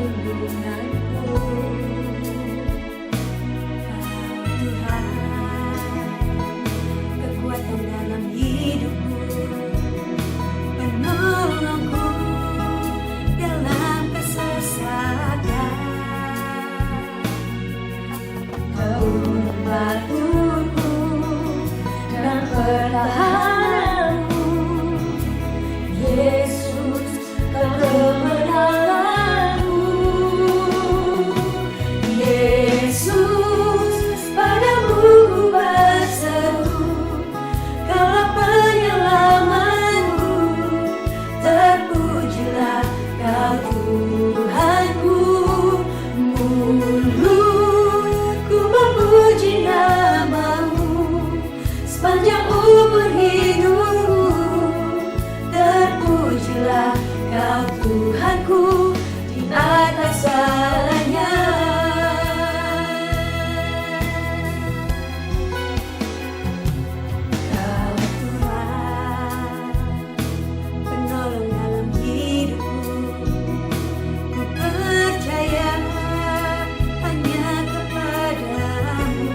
perlindunganku. Tuhan, kekuatan dalam hidupku, penolongku dalam kesesakan. Kau membantuku dan pertahananku, Yesus, Kau kemenanganku. Yesus, padamu ku berseru, Kaulah penyelamatku. Terpujilah Kau Tuhanku, mulutku memuji nama-Mu sepanjang umur hidupku. Terpujilah Kau Tuhanku di atas segalanya. Kau Tuhan, penolong dalam hidupku. Ku percaya hanya kepadamu.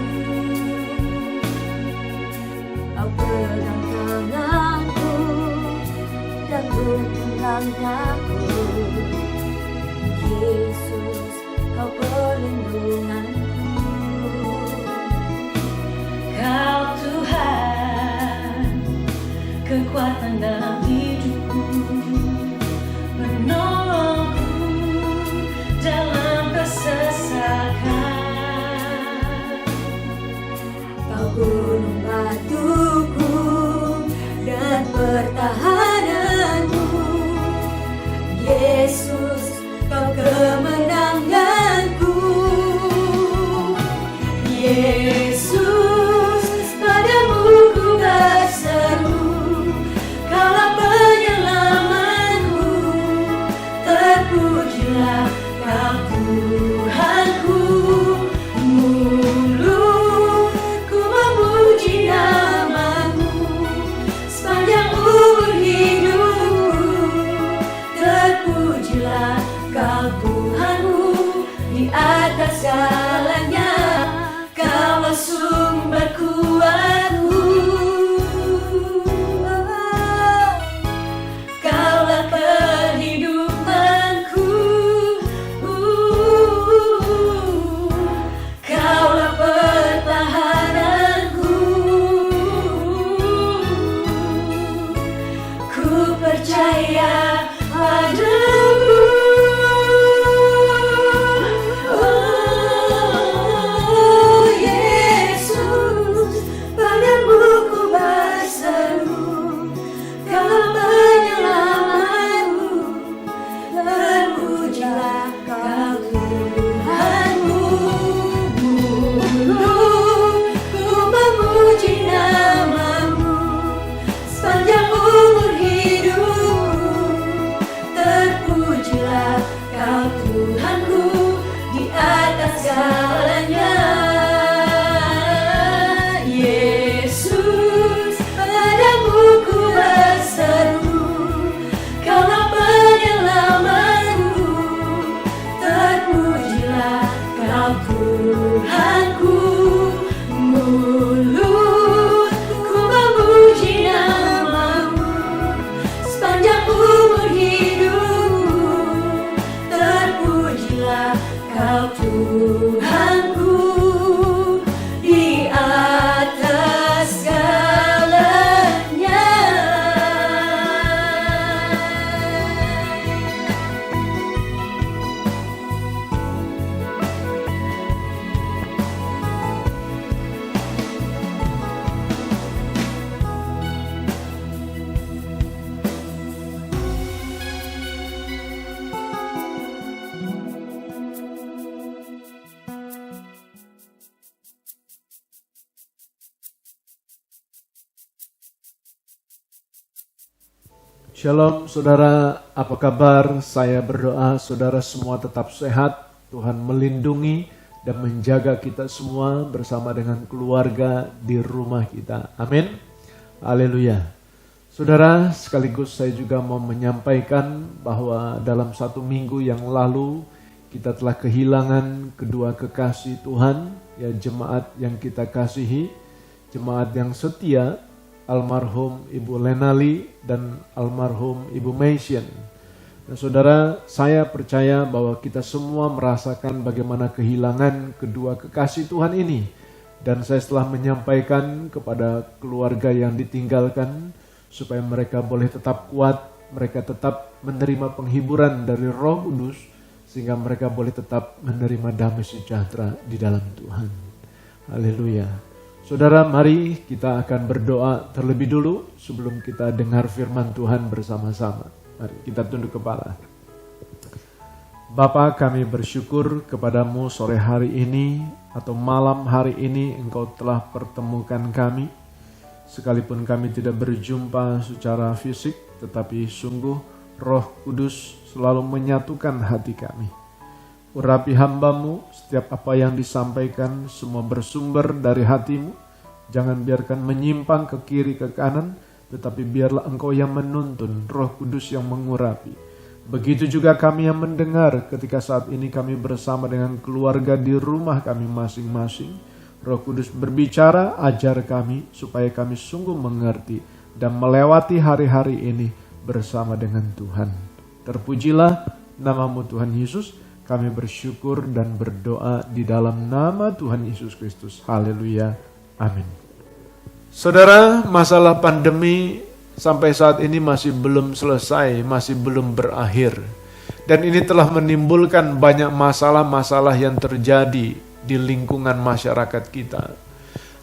Kau pegang tanganku dan tuntun langkahku. Yesus, Kau perlindunganku. Kau Tuhan, kekuatan dalam hidupku, menolongku dalam kesesakan. Kau gunung batuku dan pertahananku. Yesus, Kau kemenanganku. Yesus, padamu ku berseru, Kaulah penyelamatku. Terpujilah Kau Tuhanku, mulutku memuji nama-Mu sepanjang umur hidupku. Terpujilah Kau Tuhanku di atas segalanya. Kaulah sumber kuatku, Kaulah perhidupanku, Kaulah pertahananku. Ku percaya padamu. Oh Yesus, padamu ku berseru, Kaulah penyelamatku. Terpujilah Kau Tuhanku, mulutku memuji nama-Mu sepanjang umur hidupku. Terpujilah Kau Tuhanku di atas segalanya. Yesus, padamu ku berseru, Kaulah penyelamatku. Terpujilah Kau Tuhanku, mulutku memuji nama-Mu sepanjang umur hidupku. Terpujilah Kau Tuhanku di atas segalanya. Shalom saudara, apa kabar? Saya berdoa saudara semua tetap sehat, Tuhan melindungi dan menjaga kita semua bersama dengan keluarga di rumah kita. Amin. Haleluya. Saudara, sekaligus saya juga mau menyampaikan bahwa dalam 1 minggu yang lalu kita telah kehilangan kedua kekasih Tuhan, ya jemaat yang kita kasihi, jemaat yang setia, almarhum Ibu Lenali dan almarhum Ibu Maisien. Nah saudara, saya percaya bahwa kita semua merasakan bagaimana kehilangan kedua kekasih Tuhan ini. Dan saya telah menyampaikan kepada keluarga yang ditinggalkan, supaya mereka boleh tetap kuat, mereka tetap menerima penghiburan dari Roh Kudus, sehingga mereka boleh tetap menerima damai sejahtera di dalam Tuhan. Haleluya. Saudara, mari kita akan berdoa terlebih dulu sebelum kita dengar firman Tuhan bersama-sama. Mari kita tunduk kepala. Bapa, kami bersyukur kepadamu sore hari ini atau malam hari ini Engkau telah pertemukan kami. Sekalipun kami tidak berjumpa secara fisik, tetapi sungguh Roh Kudus selalu menyatukan hati kami. Urapi hamba-Mu, setiap apa yang disampaikan semua bersumber dari hati-Mu. Jangan biarkan menyimpang ke kiri ke kanan, tetapi biarlah Engkau yang menuntun, Roh Kudus yang mengurapi. Begitu juga kami yang mendengar ketika saat ini kami bersama dengan keluarga di rumah kami masing-masing. Roh Kudus berbicara, ajar kami supaya kami sungguh mengerti dan melewati hari-hari ini bersama dengan Tuhan. Terpujilah nama-Mu Tuhan Yesus. Kami bersyukur dan berdoa di dalam nama Tuhan Yesus Kristus. Haleluya. Amin. Saudara, masalah pandemi sampai saat ini masih belum selesai, masih belum berakhir. Dan ini telah menimbulkan banyak masalah-masalah yang terjadi di lingkungan masyarakat kita.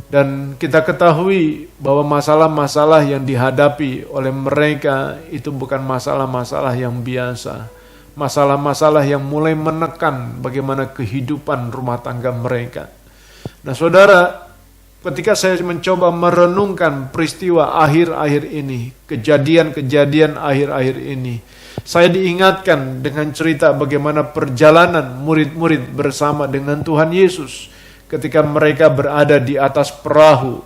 Dan kita ketahui bahwa masalah-masalah yang dihadapi oleh mereka itu bukan masalah-masalah yang biasa. Masalah-masalah yang mulai menekan bagaimana kehidupan rumah tangga mereka. Nah saudara, ketika saya mencoba merenungkan peristiwa akhir-akhir ini, kejadian-kejadian akhir-akhir ini, saya diingatkan dengan cerita bagaimana perjalanan murid-murid bersama dengan Tuhan Yesus ketika mereka berada di atas perahu.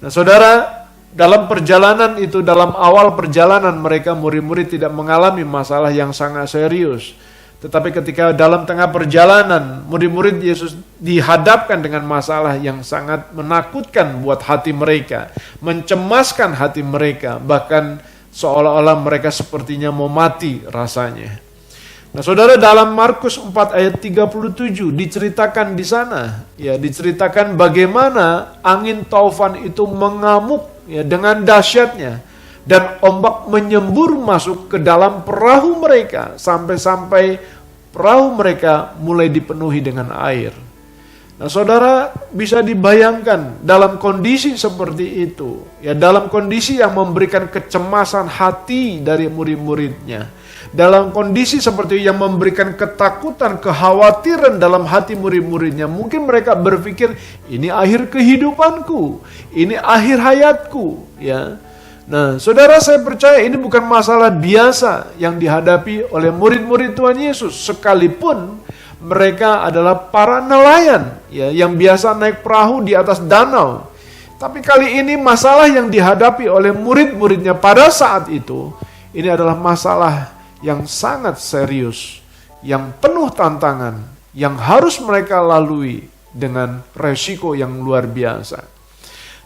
Nah saudara, dalam perjalanan itu, dalam awal perjalanan mereka murid-murid tidak mengalami masalah yang sangat serius. Tetapi ketika dalam tengah perjalanan, murid-murid Yesus dihadapkan dengan masalah yang sangat menakutkan buat hati mereka, mencemaskan hati mereka, bahkan seolah-olah mereka sepertinya mau mati rasanya. Nah saudara, dalam Markus 4 ayat 37 diceritakan di sana, ya diceritakan bagaimana angin taufan itu mengamuk ya dengan dahsyatnya. Dan ombak menyembur masuk ke dalam perahu mereka sampai-sampai perahu mereka mulai dipenuhi dengan air. Nah saudara, bisa dibayangkan dalam kondisi seperti itu, ya dalam kondisi yang memberikan kecemasan hati dari murid-muridnya, dalam kondisi seperti yang memberikan ketakutan, kekhawatiran dalam hati murid-muridnya, mungkin mereka berpikir ini akhir kehidupanku, ini akhir hayatku, ya. Nah, saudara, saya percaya ini bukan masalah biasa yang dihadapi oleh murid-murid Tuhan Yesus, sekalipun mereka adalah para nelayan ya yang biasa naik perahu di atas danau. Tapi kali ini masalah yang dihadapi oleh murid-muridnya pada saat itu, ini adalah masalah yang sangat serius, yang penuh tantangan, yang harus mereka lalui dengan resiko yang luar biasa.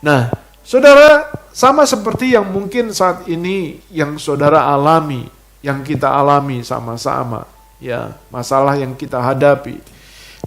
Nah, saudara, sama seperti yang mungkin saat ini yang saudara alami, yang kita alami sama-sama, ya, masalah yang kita hadapi.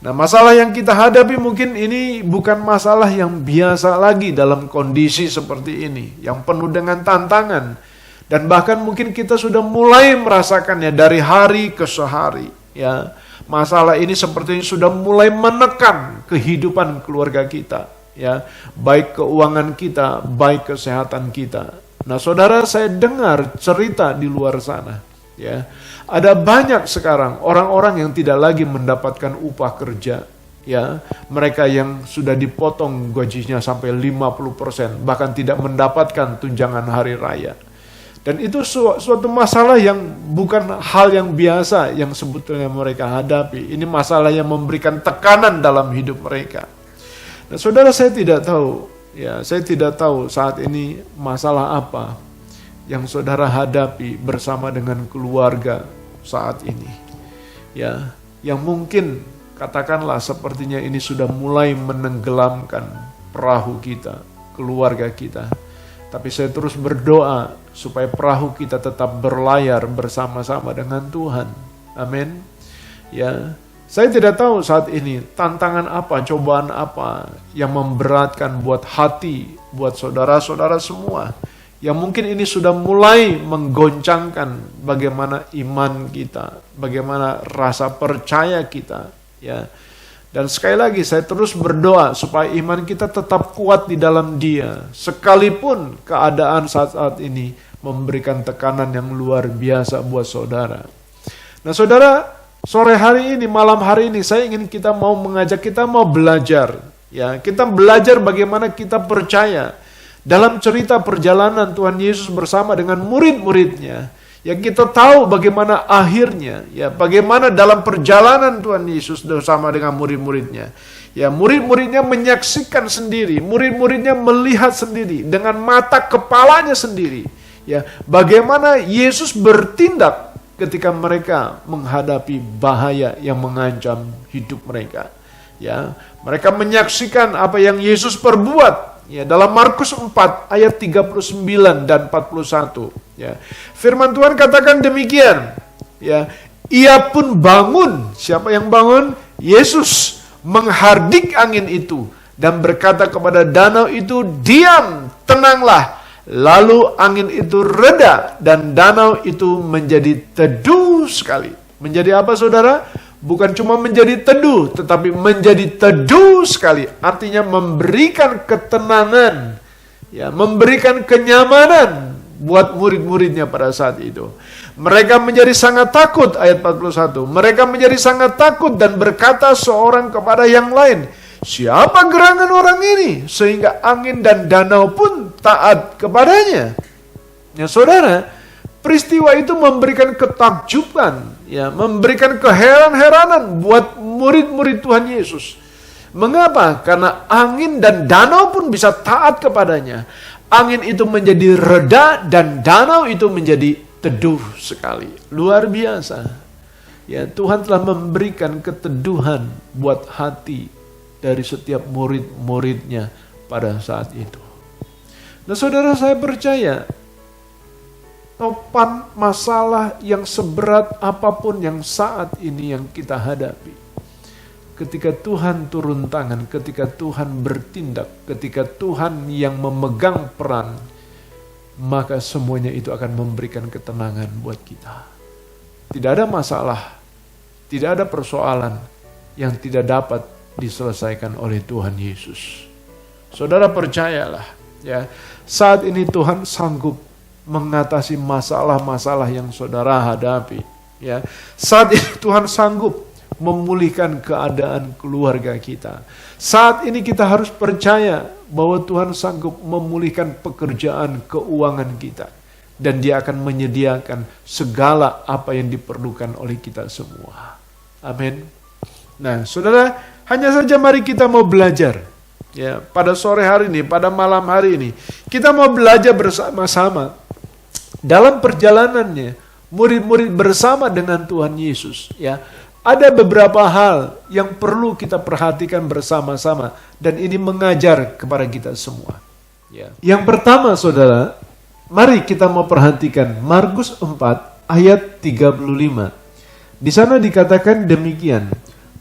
Nah, masalah yang kita hadapi mungkin ini bukan masalah yang biasa lagi dalam kondisi seperti ini, yang penuh dengan tantangan. Dan bahkan mungkin kita sudah mulai merasakannya dari hari ke sehari, ya. Masalah ini sepertinya sudah mulai menekan kehidupan keluarga kita. Ya, baik keuangan kita, baik kesehatan kita. Nah, saudara, saya dengar cerita di luar sana. Ya, ada banyak sekarang orang-orang yang tidak lagi mendapatkan upah kerja. Ya, mereka yang sudah dipotong gajinya sampai 50%, bahkan tidak mendapatkan tunjangan hari raya. Dan itu suatu masalah yang bukan hal yang biasa yang sebetulnya mereka hadapi. Ini masalah yang memberikan tekanan dalam hidup mereka. Nah, saudara, saya tidak tahu saat ini masalah apa yang saudara hadapi bersama dengan keluarga saat ini. Ya, yang mungkin katakanlah sepertinya ini sudah mulai menenggelamkan perahu kita, keluarga kita. Tapi saya terus berdoa supaya perahu kita tetap berlayar bersama-sama dengan Tuhan. Amin. Ya, saya tidak tahu saat ini tantangan apa, cobaan apa yang memberatkan buat hati, buat saudara-saudara semua. Yang mungkin ini sudah mulai menggoncangkan bagaimana iman kita, bagaimana rasa percaya kita. Ya. Dan sekali lagi saya terus berdoa supaya iman kita tetap kuat di dalam Dia. Sekalipun keadaan saat-saat ini memberikan tekanan yang luar biasa buat saudara. Nah saudara, sore hari ini, malam hari ini saya ingin kita mau mengajak kita mau belajar. Ya, kita belajar bagaimana kita percaya. Dalam cerita perjalanan Tuhan Yesus bersama dengan murid-muridnya. Yang kita tahu bagaimana akhirnya, ya bagaimana dalam perjalanan Tuhan Yesus bersama dengan murid-muridnya. Ya murid-muridnya menyaksikan sendiri, murid-muridnya melihat sendiri dengan mata kepalanya sendiri. Ya bagaimana Yesus bertindak ketika mereka menghadapi bahaya yang mengancam hidup mereka. Ya mereka menyaksikan apa yang Yesus perbuat. Ya, dalam Markus 4 ayat 39 dan 41. Ya. Firman Tuhan katakan demikian. Ya, ia pun bangun. Siapa yang bangun? Yesus menghardik angin itu dan berkata kepada danau itu, diam, tenanglah. Lalu angin itu reda dan danau itu menjadi teduh sekali. Menjadi apa saudara? Bukan cuma menjadi teduh, tetapi menjadi teduh sekali. Artinya memberikan ketenangan, ya, memberikan kenyamanan buat murid-muridnya pada saat itu. Mereka menjadi sangat takut, ayat 41. Mereka menjadi sangat takut dan berkata seorang kepada yang lain, siapa gerangan orang ini? Sehingga angin dan danau pun taat kepadanya. Ya saudara, peristiwa itu memberikan ketakjuban, ya, memberikan keheran-heranan buat murid-murid Tuhan Yesus. Mengapa? Karena angin dan danau pun bisa taat kepadanya. Angin itu menjadi reda dan danau itu menjadi teduh sekali. Luar biasa. Ya, Tuhan telah memberikan keteduhan buat hati dari setiap murid-muridnya pada saat itu. Nah, saudara, saya percaya topan masalah yang seberat apapun yang saat ini yang kita hadapi. Ketika Tuhan turun tangan, ketika Tuhan bertindak, ketika Tuhan yang memegang peran, maka semuanya itu akan memberikan ketenangan buat kita. Tidak ada masalah, tidak ada persoalan yang tidak dapat diselesaikan oleh Tuhan Yesus. Saudara percayalah, ya, saat ini Tuhan sanggup mengatasi masalah-masalah yang saudara hadapi. Ya, saat ini Tuhan sanggup memulihkan keadaan keluarga kita. Saat ini kita harus percaya bahwa Tuhan sanggup memulihkan pekerjaan keuangan kita. Dan Dia akan menyediakan segala apa yang diperlukan oleh kita semua. Amin. Nah, saudara, hanya saja mari kita mau belajar. Ya, pada sore hari ini, pada malam hari ini, kita mau belajar bersama-sama. Dalam perjalanannya, murid-murid bersama dengan Tuhan Yesus, ya, ada beberapa hal yang perlu kita perhatikan bersama-sama dan ini mengajar kepada kita semua. Ya. Yang pertama, saudara, mari kita mau perhatikan Markus 4 ayat 35. Di sana dikatakan demikian.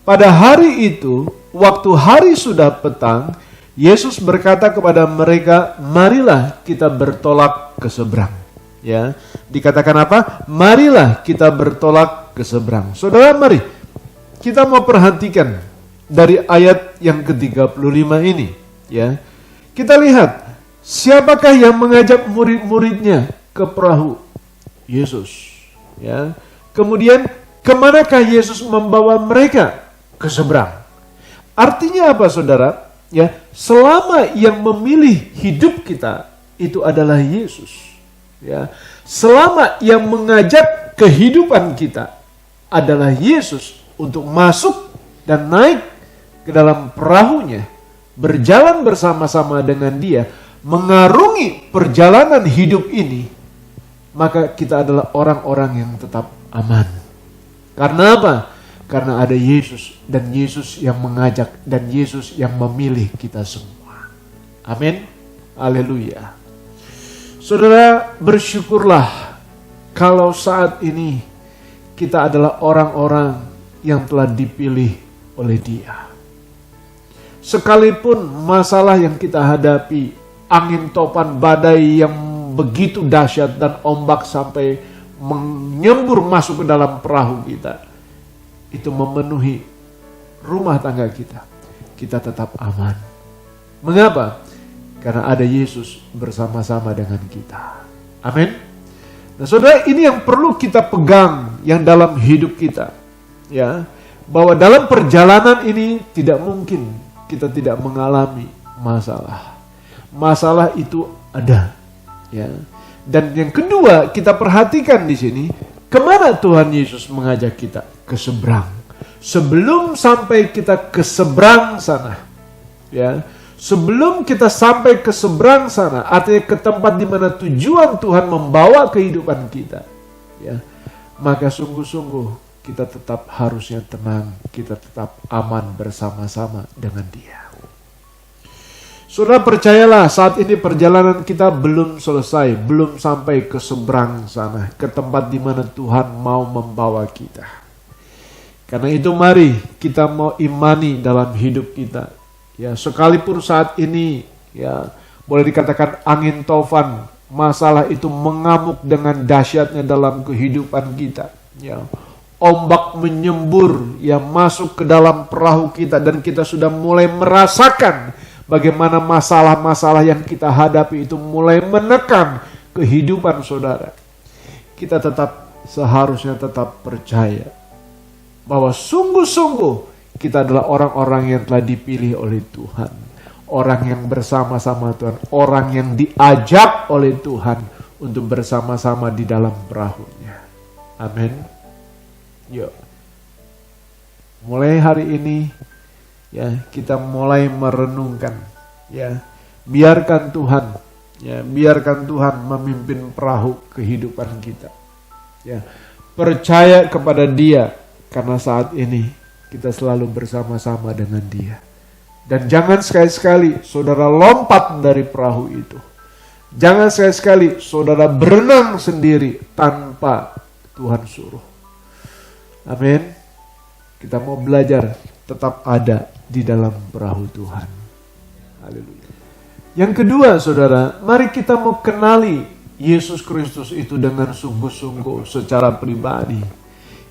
Pada hari itu, waktu hari sudah petang, Yesus berkata kepada mereka, marilah kita bertolak ke seberang. Ya, dikatakan apa? Marilah kita bertolak ke seberang. Saudara, mari kita mau perhatikan dari ayat yang ke-35 ini. Ya, kita lihat siapakah yang mengajak murid-muridnya ke perahu? Yesus. Ya, kemudian kemanakah Yesus membawa mereka? Ke seberang. Artinya apa, saudara? Ya, selama yang memilih hidup kita itu adalah Yesus. Ya, selama yang mengajak kehidupan kita adalah Yesus untuk masuk dan naik ke dalam perahunya, berjalan bersama-sama dengan Dia, mengarungi perjalanan hidup ini, maka kita adalah orang-orang yang tetap aman. Karena apa? Karena ada Yesus, dan Yesus yang mengajak, dan Yesus yang memilih kita semua. Amin. Haleluya. Saudara, bersyukurlah kalau saat ini kita adalah orang-orang yang telah dipilih oleh Dia. Sekalipun masalah yang kita hadapi, angin topan badai yang begitu dahsyat dan ombak sampai menyembur masuk ke dalam perahu kita, itu memenuhi rumah tangga kita, kita tetap aman. Mengapa? Karena ada Yesus bersama-sama dengan kita. Amin. Nah, saudara, ini yang perlu kita pegang yang dalam hidup kita, ya, bahwa dalam perjalanan ini tidak mungkin kita tidak mengalami masalah. Masalah itu ada, ya. Dan yang kedua, kita perhatikan di sini, kemana Tuhan Yesus mengajak kita? Ke seberang. Sebelum sampai kita ke seberang sana, ya, sebelum kita sampai ke seberang sana, artinya ke tempat di mana tujuan Tuhan membawa kehidupan kita, ya, maka sungguh-sungguh kita tetap harusnya tenang, kita tetap aman bersama-sama dengan Dia. Saudara, percayalah, saat ini perjalanan kita belum selesai, belum sampai ke seberang sana, ke tempat di mana Tuhan mau membawa kita. Karena itu mari kita mau imani dalam hidup kita. Ya, sekalipun saat ini, ya, boleh dikatakan angin topan, masalah itu mengamuk dengan dahsyatnya dalam kehidupan kita. Ya, ombak menyembur, ya, masuk ke dalam perahu kita, dan kita sudah mulai merasakan bagaimana masalah-masalah yang kita hadapi itu mulai menekan kehidupan saudara. Kita seharusnya tetap percaya bahwa sungguh-sungguh kita adalah orang-orang yang telah dipilih oleh Tuhan. Orang yang bersama-sama Tuhan. Orang yang diajak oleh Tuhan untuk bersama-sama di dalam perahunya. Amin. Yuk. Mulai hari ini, ya, kita mulai merenungkan, ya, biarkan Tuhan memimpin perahu kehidupan kita, ya, percaya kepada Dia, karena saat ini kita selalu bersama-sama dengan Dia. Dan jangan sekali-sekali saudara lompat dari perahu itu, jangan sekali-sekali saudara berenang sendiri tanpa Tuhan suruh. Amin. Kita mau belajar tetap ada di dalam perahu Tuhan. Haleluya. Yang kedua, saudara, mari kita mau kenali Yesus Kristus itu dengan sungguh-sungguh secara pribadi.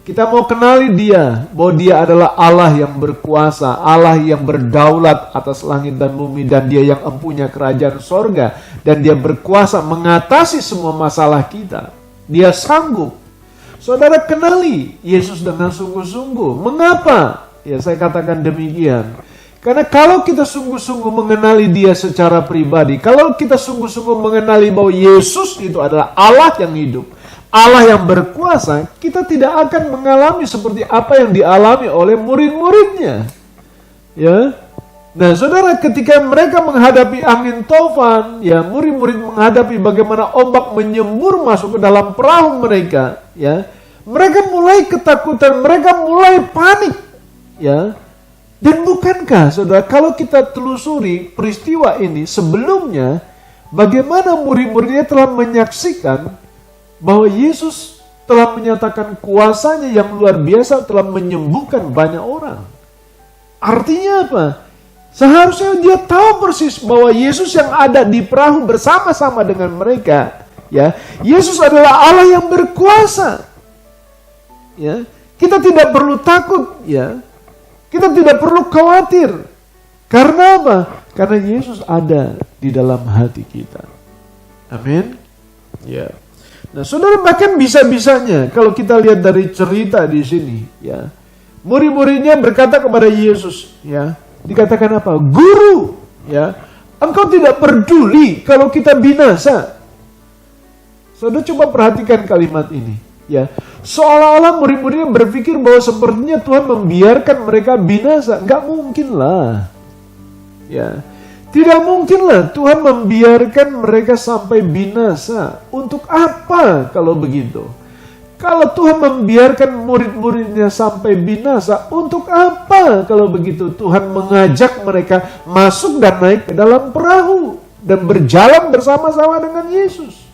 Kita mau kenali Dia, bahwa Dia adalah Allah yang berkuasa, Allah yang berdaulat atas langit dan bumi, dan Dia yang empunya kerajaan sorga, dan Dia berkuasa mengatasi semua masalah kita. Dia sanggup. Saudara, kenali Yesus dengan sungguh-sungguh. Mengapa? Ya, saya katakan demikian. Karena kalau kita sungguh-sungguh mengenali Dia secara pribadi, kalau kita sungguh-sungguh mengenali bahwa Yesus itu adalah Allah yang hidup, Allah yang berkuasa, kita tidak akan mengalami seperti apa yang dialami oleh murid-muridnya. Ya. Nah, saudara, ketika mereka menghadapi angin topan, ya, murid-murid menghadapi bagaimana ombak menyembur masuk ke dalam perahu mereka, ya. Mereka mulai ketakutan, mereka mulai panik, ya. Dan bukankah, saudara, kalau kita telusuri peristiwa ini sebelumnya, bagaimana murid-muridnya telah menyaksikan bahwa Yesus telah menyatakan kuasanya yang luar biasa, telah menyembuhkan banyak orang. Artinya apa? Seharusnya dia tahu persis bahwa Yesus yang ada di perahu bersama-sama dengan mereka, ya, Yesus adalah Allah yang berkuasa. Ya, kita tidak perlu takut, ya. Kita tidak perlu khawatir. Karena apa? Karena Yesus ada di dalam hati kita. Amin. Ya. Nah, saudara, bahkan bisa-bisanya kalau kita lihat dari cerita di sini, ya, murid-muridnya berkata kepada Yesus, ya, dikatakan apa? Guru, ya, engkau tidak peduli kalau kita binasa. Saudara, coba perhatikan kalimat ini, ya, seolah-olah murid-muridnya berpikir bahwa sepertinya Tuhan membiarkan mereka binasa. Enggak mungkin lah, ya. Tidak mungkinlah Tuhan membiarkan mereka sampai binasa. Untuk apa kalau begitu? Kalau Tuhan membiarkan murid-muridnya sampai binasa, untuk apa kalau begitu Tuhan mengajak mereka masuk dan naik ke dalam perahu dan berjalan bersama-sama dengan Yesus?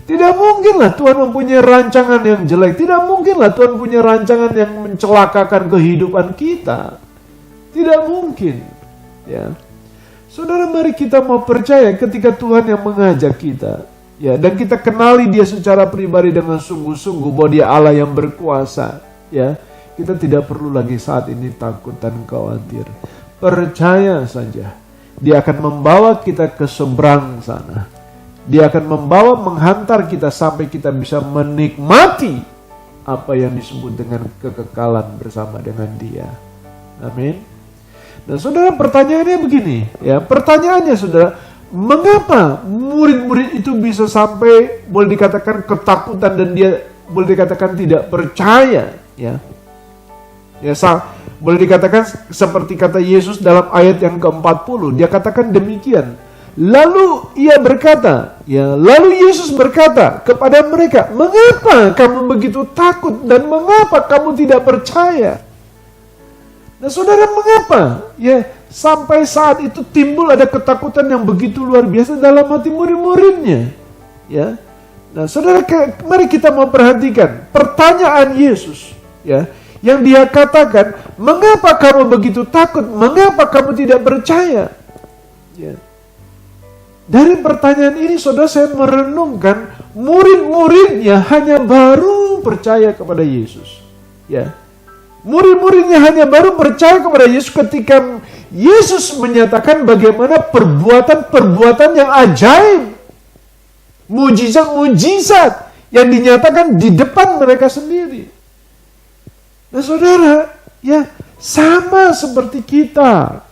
Tidak mungkinlah Tuhan mempunyai rancangan yang jelek. Tidak mungkinlah Tuhan punya rancangan yang mencelakakan kehidupan kita. Tidak mungkin. Ya, saudara, mari kita mau percaya ketika Tuhan yang mengajak kita. Ya, dan kita kenali Dia secara pribadi dengan sungguh-sungguh bahwa Dia Allah yang berkuasa. Ya, kita tidak perlu lagi saat ini takut dan khawatir. Percaya saja, Dia akan membawa kita ke seberang sana. Dia akan membawa, menghantar kita sampai kita bisa menikmati apa yang disebut dengan kekekalan bersama dengan Dia. Amin. Dan saudara, pertanyaannya begini, ya, pertanyaannya saudara, mengapa murid-murid itu bisa sampai boleh dikatakan ketakutan dan dia boleh dikatakan tidak percaya, ya? Ya, boleh dikatakan seperti kata Yesus dalam ayat yang ke-40, Dia katakan demikian. Lalu Yesus berkata kepada mereka, mengapa kamu begitu takut dan mengapa kamu tidak percaya? Nah, saudara, mengapa? Ya, sampai saat itu timbul ada ketakutan yang begitu luar biasa dalam hati murid-muridnya. Ya. Nah, saudara, mari kita mau perhatikan pertanyaan Yesus, ya, yang Dia katakan, mengapa kamu begitu takut? Mengapa kamu tidak percaya? Ya. Dari pertanyaan ini, saudara, saya merenungkan murid-muridnya hanya baru percaya kepada Yesus. Ya. Murid-muridnya hanya baru percaya kepada Yesus ketika Yesus menyatakan bagaimana perbuatan-perbuatan yang ajaib, mujizat-mujizat yang dinyatakan di depan mereka sendiri. Nah, saudara, ya, sama seperti kita.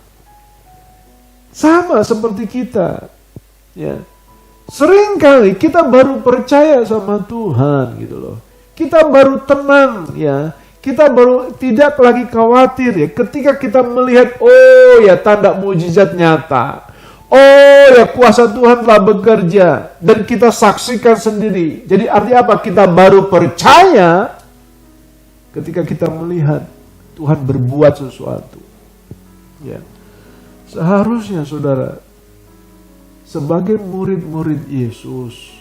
Sama seperti kita. Ya. Seringkali kita baru percaya sama Tuhan gitu loh. Kita baru tenang, ya. Kita baru tidak lagi khawatir, ya, ketika kita melihat, oh ya, tanda mujizat nyata. Oh ya, kuasa Tuhan telah bekerja dan kita saksikan sendiri. Jadi artinya apa? Kita baru percaya ketika kita melihat Tuhan berbuat sesuatu. Ya. Seharusnya saudara, sebagai murid-murid Yesus,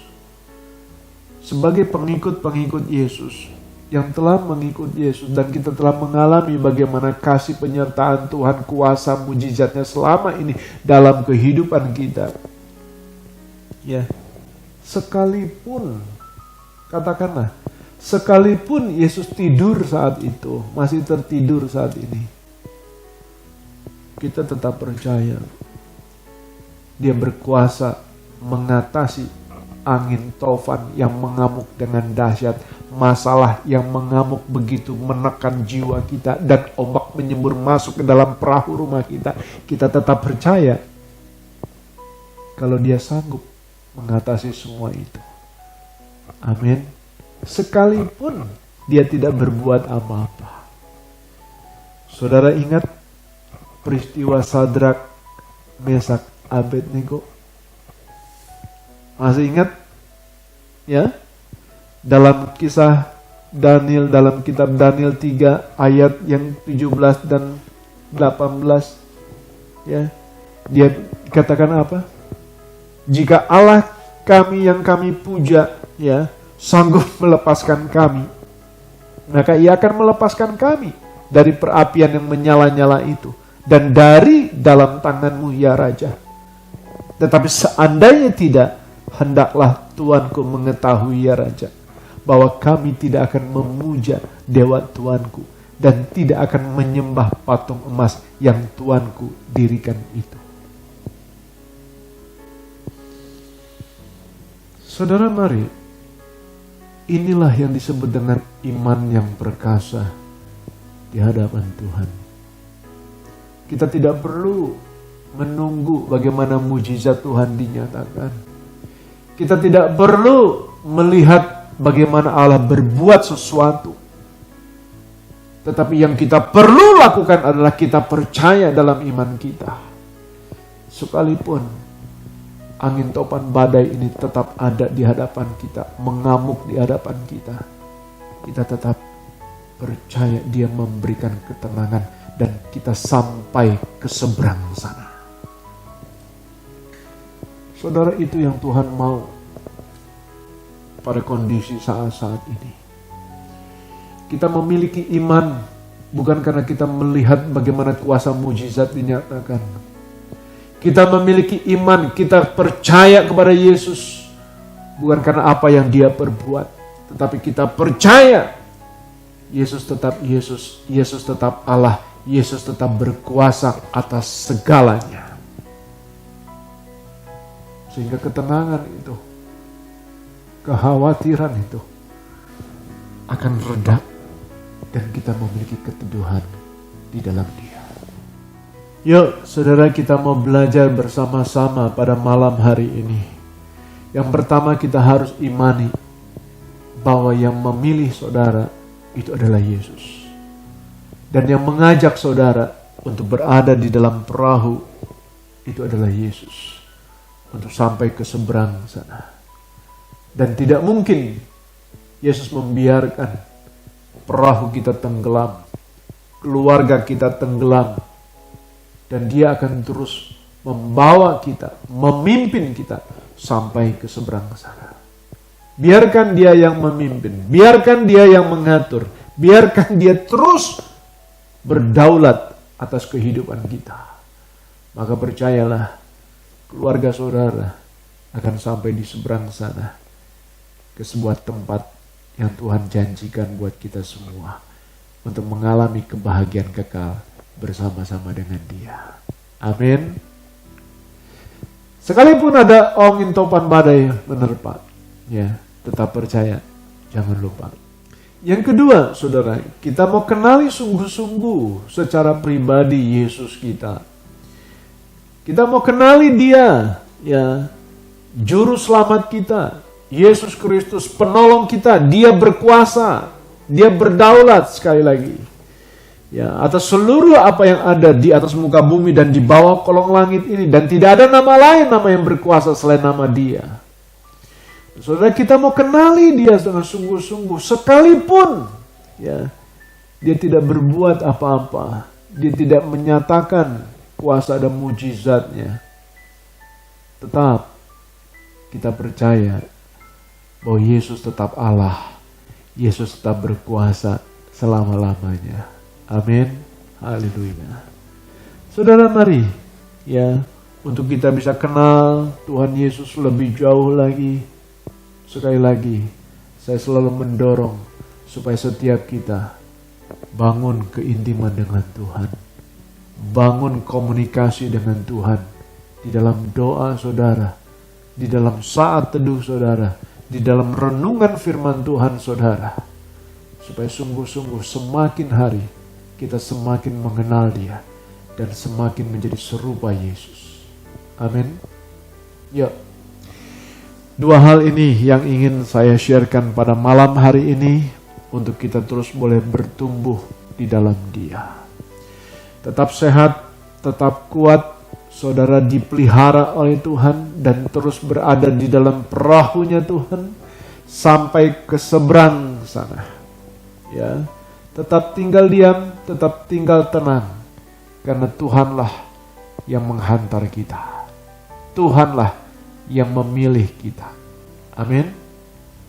sebagai pengikut-pengikut Yesus yang telah mengikut Yesus, dan kita telah mengalami bagaimana kasih penyertaan Tuhan, kuasa mujizatnya selama ini dalam kehidupan kita. Ya, sekalipun, katakanlah, sekalipun Yesus tidur saat itu, masih tertidur saat ini, kita tetap percaya Dia berkuasa mengatasi angin tofan yang mengamuk dengan dahsyat, masalah yang mengamuk begitu menekan jiwa kita, dan ombak menyembur masuk ke dalam perahu rumah kita. Kita tetap percaya kalau Dia sanggup mengatasi semua itu. Amin. Sekalipun Dia tidak berbuat apa-apa. Saudara ingat peristiwa Sadrak, Mesak, Abednego? Masih ingat? Ya? Dalam kisah Daniel, dalam kitab Daniel 3 ayat yang 17 dan 18, ya. Dia katakan apa? Jika Allah kami yang kami puja, ya, sanggup melepaskan kami, maka Ia akan melepaskan kami dari perapian yang menyala-nyala itu dan dari dalam tanganmu, ya Raja. Tetapi seandainya tidak, hendaklah Tuanku mengetahui, ya Raja, bahwa kami tidak akan memuja dewa Tuanku dan tidak akan menyembah patung emas yang Tuanku dirikan itu. Saudara, mari, inilah yang disebut dengan iman yang perkasa di hadapan Tuhan. Kita tidak perlu menunggu bagaimana mujizat Tuhan dinyatakan. Kita tidak perlu melihat bagaimana Allah berbuat sesuatu. Tetapi yang kita perlu lakukan adalah kita percaya dalam iman kita. Sekalipun angin topan badai ini tetap ada di hadapan kita, mengamuk di hadapan kita, kita tetap percaya dia memberikan ketenangan dan kita sampai ke seberang sana. Saudara, itu yang Tuhan mau pada kondisi saat-saat ini. Kita memiliki iman bukan karena kita melihat bagaimana kuasa mujizat dinyatakan. Kita memiliki iman, kita percaya kepada Yesus bukan karena apa yang dia perbuat, tetapi kita percaya Yesus tetap Yesus, Yesus tetap Allah, Yesus tetap berkuasa atas segalanya. Sehingga ketenangan itu, kekhawatiran itu akan reda dan kita memiliki keteduhan di dalam Dia. Yuk saudara, kita mau belajar bersama-sama pada malam hari ini. Yang pertama, kita harus imani bahwa yang memilih saudara itu adalah Yesus. Dan yang mengajak saudara untuk berada di dalam perahu itu adalah Yesus. Untuk sampai ke seberang sana. Dan tidak mungkin Yesus membiarkan perahu kita tenggelam, keluarga kita tenggelam, dan dia akan terus membawa kita, memimpin kita sampai ke seberang sana. Biarkan dia yang memimpin, biarkan dia yang mengatur, biarkan dia terus berdaulat atas kehidupan kita. Maka percayalah, keluarga saudara akan sampai di seberang sana, ke sebuah tempat yang Tuhan janjikan buat kita semua untuk mengalami kebahagiaan kekal bersama-sama dengan Dia. Amin. Sekalipun ada angin topan badai menerpa, ya, tetap percaya, jangan lupa. Yang kedua, saudara, kita mau kenali sungguh-sungguh secara pribadi Yesus kita. Kita mau kenali Dia, ya, juru selamat kita, Yesus Kristus, penolong kita. Dia berkuasa, dia berdaulat sekali lagi, ya, atas seluruh apa yang ada di atas muka bumi dan di bawah kolong langit ini, dan tidak ada nama lain nama yang berkuasa selain nama Dia. Saudara, kita mau kenali Dia dengan sungguh-sungguh, sekalipun, ya, dia tidak berbuat apa-apa, dia tidak menyatakan kuasa dan mujizatnya, tetap kita percaya bahwa Yesus tetap Allah, Yesus tetap berkuasa selama-lamanya. Amin. Haleluya. Saudara, mari, ya, untuk kita bisa kenal Tuhan Yesus lebih jauh lagi. Sekali lagi, saya selalu mendorong supaya setiap kita bangun keintiman dengan Tuhan. Bangun komunikasi dengan Tuhan di dalam doa saudara, di dalam saat teduh saudara, di dalam renungan firman Tuhan saudara, supaya sungguh-sungguh semakin hari kita semakin mengenal Dia dan semakin menjadi serupa Yesus. Amin. Yuk, dua hal ini yang ingin saya sharekan pada malam hari ini untuk kita terus boleh bertumbuh di dalam Dia. Tetap sehat, tetap kuat, saudara dipelihara oleh Tuhan dan terus berada di dalam perahunya Tuhan sampai ke seberang sana. Ya, tetap tinggal diam, tetap tinggal tenang, karena Tuhanlah yang menghantar kita. Tuhanlah yang memilih kita. Amin.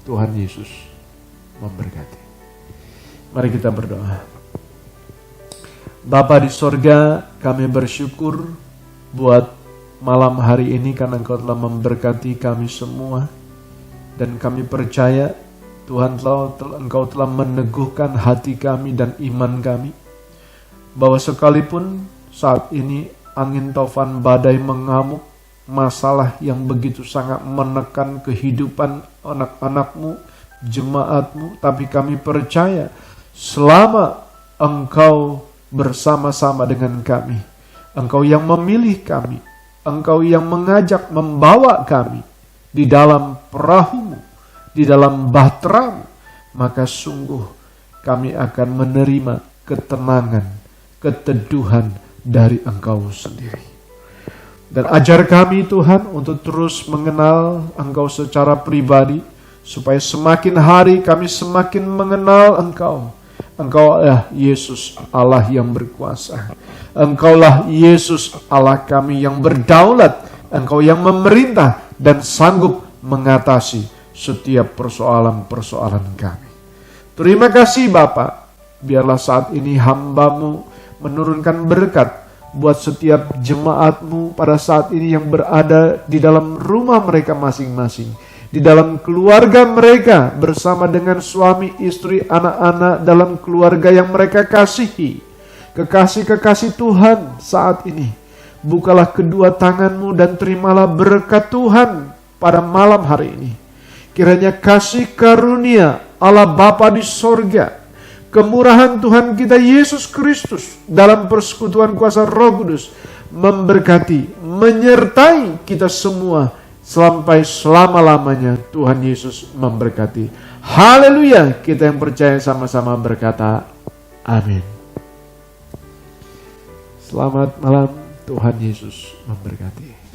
Tuhan Yesus memberkati. Mari kita berdoa. Bapa di sorga, kami bersyukur buat malam hari ini karena Engkau telah memberkati kami semua. Dan kami percaya Tuhan Engkau telah meneguhkan hati kami dan iman kami. Bahwa sekalipun saat ini angin taufan badai mengamuk, masalah yang begitu sangat menekan kehidupan anak-anak-Mu, jemaat-Mu, tapi kami percaya selama Engkau bersama-sama dengan kami, Engkau yang memilih kami, Engkau yang mengajak membawa kami di dalam perahu-Mu, di dalam bahtera-Mu, maka sungguh kami akan menerima ketenangan, keteduhan dari Engkau sendiri. Dan ajar kami Tuhan untuk terus mengenal Engkau secara pribadi, supaya semakin hari kami semakin mengenal Engkau. Engkaulah Yesus Allah yang berkuasa. Engkaulah Yesus Allah kami yang berdaulat. Engkau yang memerintah dan sanggup mengatasi setiap persoalan-persoalan kami. Terima kasih Bapa. Biarlah saat ini hamba-Mu menurunkan berkat buat setiap jemaat-Mu pada saat ini yang berada di dalam rumah mereka masing-masing, di dalam keluarga mereka bersama dengan suami, istri, anak-anak dalam keluarga yang mereka kasihi. Kekasih-kekasih Tuhan saat ini, bukalah kedua tangan-Mu dan terimalah berkat Tuhan pada malam hari ini. Kiranya kasih karunia Allah Bapa di sorga, kemurahan Tuhan kita Yesus Kristus dalam persekutuan kuasa Roh Kudus memberkati, menyertai kita semua sampai selama-lamanya. Tuhan Yesus memberkati. Haleluya. Kita yang percaya sama-sama berkata amin. Selamat malam. Tuhan Yesus memberkati.